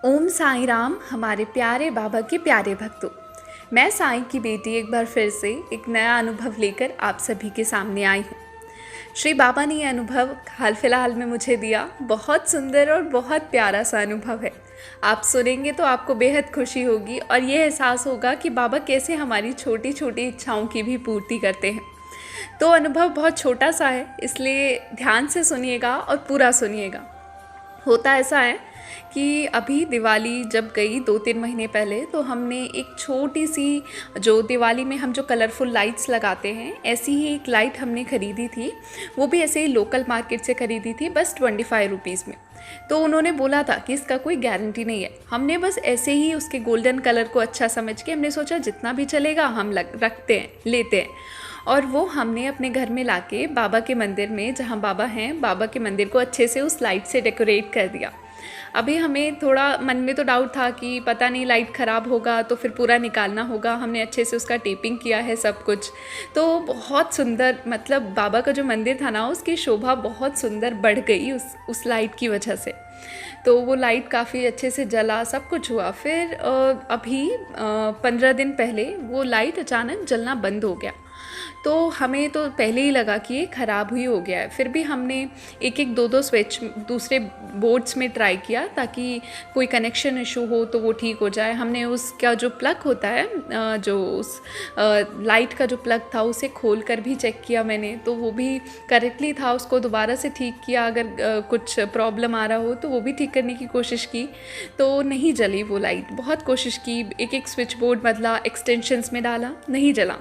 ओम साईं राम हमारे प्यारे बाबा के प्यारे भक्तों। मैं साईं की बेटी एक बार फिर से एक नया अनुभव लेकर आप सभी के सामने आई हूँ। श्री बाबा ने यह अनुभव हाल फिलहाल में मुझे दिया। बहुत सुंदर और बहुत प्यारा सा अनुभव है। आप सुनेंगे तो आपको बेहद खुशी होगी और ये एहसास होगा कि बाबा कैसे हमारी छोटी छोटी इच्छाओं की भी पूर्ति करते हैं। तो अनुभव बहुत छोटा सा है, इसलिए ध्यान से सुनिएगा और पूरा सुनिएगा। होता ऐसा है कि अभी दिवाली जब गई 2-3 महीने पहले, तो हमने एक छोटी सी, जो दिवाली में हम जो कलरफुल लाइट्स लगाते हैं, ऐसी ही एक लाइट हमने ख़रीदी थी। वो भी ऐसे ही लोकल मार्केट से ख़रीदी थी, बस 25 रुपीज़ में। तो उन्होंने बोला था कि इसका कोई गारंटी नहीं है। हमने बस ऐसे ही उसके गोल्डन कलर को अच्छा समझ के हमने सोचा जितना भी चलेगा हम रखते हैं, लेते हैं। और वो हमने अपने घर में लाके बाबा के मंदिर में, जहाँ बाबा हैं, बाबा के मंदिर को अच्छे से उस लाइट से डेकोरेट कर दिया। अभी हमें थोड़ा मन में तो डाउट था कि पता नहीं लाइट ख़राब होगा तो फिर पूरा निकालना होगा। हमने अच्छे से उसका टेपिंग किया है सब कुछ, तो बहुत सुंदर, मतलब बाबा का जो मंदिर था ना, उसकी शोभा बहुत सुंदर बढ़ गई उस लाइट की वजह से। तो वो लाइट काफ़ी अच्छे से जला, सब कुछ हुआ। फिर अभी 15 दिन पहले वो लाइट अचानक जलना बंद हो गया। तो हमें तो पहले ही लगा कि ये ख़राब ही हो गया है। फिर भी हमने एक एक दो स्विच दूसरे बोर्ड्स में ट्राई किया ताकि कोई कनेक्शन इशू हो तो वो ठीक हो जाए। हमने उसका जो प्लग होता है, जो उस लाइट का जो प्लग था, उसे खोल कर भी चेक किया मैंने, तो वो भी करेक्टली था। उसको दोबारा से ठीक किया, अगर कुछ प्रॉब्लम आ रहा हो तो वो भी ठीक करने की कोशिश की, तो नहीं जली वो लाइट। बहुत कोशिश की, एक एक स्विच बोर्ड बदला, एक्सटेंशंस में डाला, नहीं जला।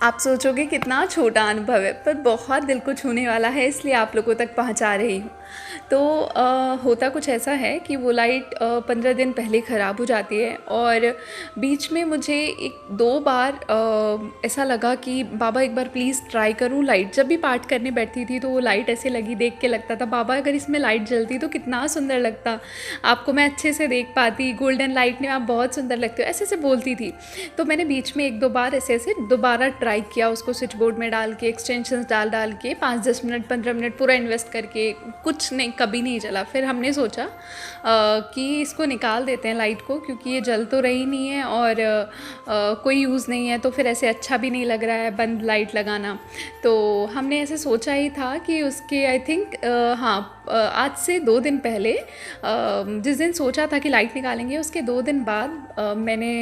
आप सोचोगे कितना छोटा अनुभव है, पर बहुत दिल को छूने वाला है, इसलिए आप लोगों तक पहुंचा रही हूँ। तो होता कुछ ऐसा है कि वो लाइट 15 दिन पहले ख़राब हो जाती है और बीच में मुझे 1-2 बार ऐसा लगा कि बाबा एक बार प्लीज़ ट्राई करूँ लाइट। जब भी पाठ करने बैठती थी तो वो लाइट ऐसे लगी, देख के लगता था बाबा अगर इसमें लाइट जलती तो कितना सुंदर लगता, आपको मैं अच्छे से देख पाती, गोल्डन लाइट में आप बहुत सुंदर लगते हो, ऐसे ऐसे बोलती थी। तो मैंने बीच में 1-2 बार ऐसे ऐसे दोबारा ट्राई किया, उसको स्विच बोर्ड में डाल के, एक्सटेंशंस डाल के 5-10 मिनट 15 मिनट पूरा इन्वेस्ट करके, कुछ नहीं, कभी नहीं जला। फिर हमने सोचा कि इसको निकाल देते हैं लाइट को, क्योंकि ये जल तो रही नहीं है और कोई यूज़ नहीं है, तो फिर ऐसे अच्छा भी नहीं लग रहा है बंद लाइट लगाना। तो हमने ऐसे सोचा ही था कि उसके आई थिंक आज से 2 दिन पहले, जिस दिन सोचा था कि लाइट निकालेंगे, उसके 2 दिन बाद मैंने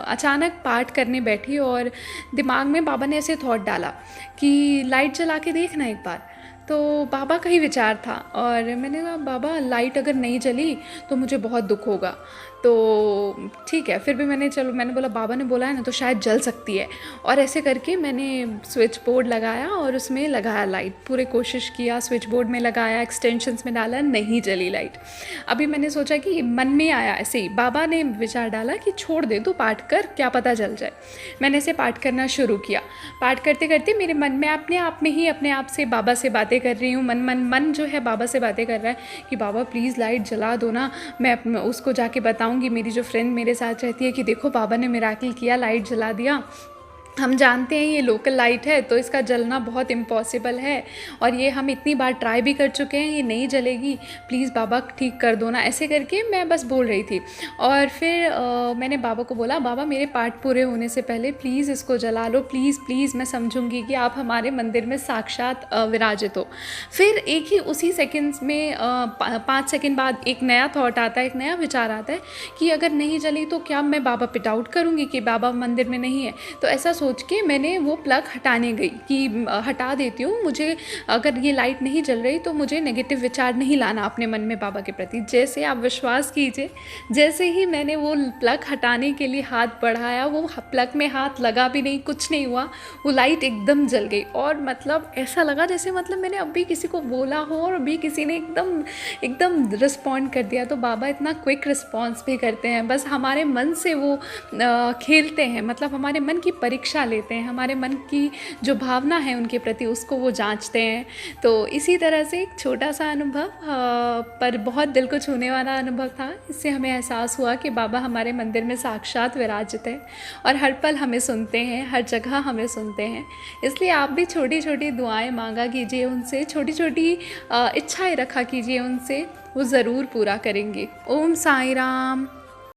अचानक पाठ करने बैठी और दिमाग में बाबा ने ऐसे थॉट डाला कि लाइट जला के देखना एक बार। तो बाबा का ही विचार था और मैंने कहा बाबा लाइट अगर नहीं जली तो मुझे बहुत दुख होगा। तो ठीक है, फिर भी मैंने बोला बाबा ने बोला है ना, तो शायद जल सकती है। और ऐसे करके मैंने स्विच बोर्ड लगाया और उसमें लगाया लाइट, पूरे कोशिश किया, स्विच बोर्ड में लगाया, एक्सटेंशंस में डाला, नहीं जली लाइट। अभी मैंने सोचा कि मन में आया ऐसे ही, बाबा ने विचार डाला कि छोड़ दे तू पाठ कर, क्या पता जल जाए। मैंने ऐसे पाठ करना शुरू किया। पाठ करते करते मेरे मन में अपने आप से बाबा से बातें कर रही हूँ। मन जो है बाबा से बातें कर रहा है कि बाबा प्लीज़ लाइट जला दो ना, मैं उसको जाके बताऊँगी, मेरी जो फ्रेंड मेरे साथ रहती है, कि देखो बाबा ने मिराकिल किया, लाइट जला दिया। हम जानते हैं ये लोकल लाइट है तो इसका जलना बहुत इम्पॉसिबल है और ये हम इतनी बार ट्राई भी कर चुके हैं, ये नहीं जलेगी, प्लीज़ बाबा ठीक कर दो ना। ऐसे करके मैं बस बोल रही थी और फिर मैंने बाबा को बोला बाबा मेरे पाठ पूरे होने से पहले प्लीज़ इसको जला लो, प्लीज़ प्लीज़, मैं समझूंगी कि आप हमारे मंदिर में साक्षात विराजित हो। फिर एक ही उसी सेकेंड्स में 5 सेकेंड बाद एक नया थॉट आता है, एक नया विचार आता है कि अगर नहीं जली तो क्या मैं बाबा पिट आउट करूँगी कि बाबा मंदिर में नहीं है। तो ऐसा सोच के मैंने वो प्लग हटाने गई कि हटा देती हूँ, मुझे अगर ये लाइट नहीं जल रही तो मुझे नेगेटिव विचार नहीं लाना अपने मन में बाबा के प्रति। जैसे आप विश्वास कीजिए, जैसे ही मैंने वो प्लग हटाने के लिए हाथ बढ़ाया, वो प्लग में हाथ लगा भी नहीं, कुछ नहीं हुआ, वो लाइट एकदम जल गई। और मतलब ऐसा लगा जैसे मतलब मैंने अभी किसी को बोला हो और अभी किसी ने एकदम रिस्पॉन्ड कर दिया। तो बाबा इतना क्विक रिस्पॉन्स भी करते हैं, बस हमारे मन से वो खेलते हैं, मतलब हमारे मन की परीक्षा लेते हैं, हमारे मन की जो भावना है उनके प्रति उसको वो जांचते हैं। तो इसी तरह से एक छोटा सा अनुभव, पर बहुत दिल को छूने वाला अनुभव था। इससे हमें एहसास हुआ कि बाबा हमारे मंदिर में साक्षात विराजित है और हर पल हमें सुनते हैं, हर जगह हमें सुनते हैं। इसलिए आप भी छोटी छोटी दुआएं मांगा कीजिए उनसे, छोटी छोटी इच्छाएं रखा कीजिए उनसे, वो ज़रूर पूरा करेंगे। ओम साई राम।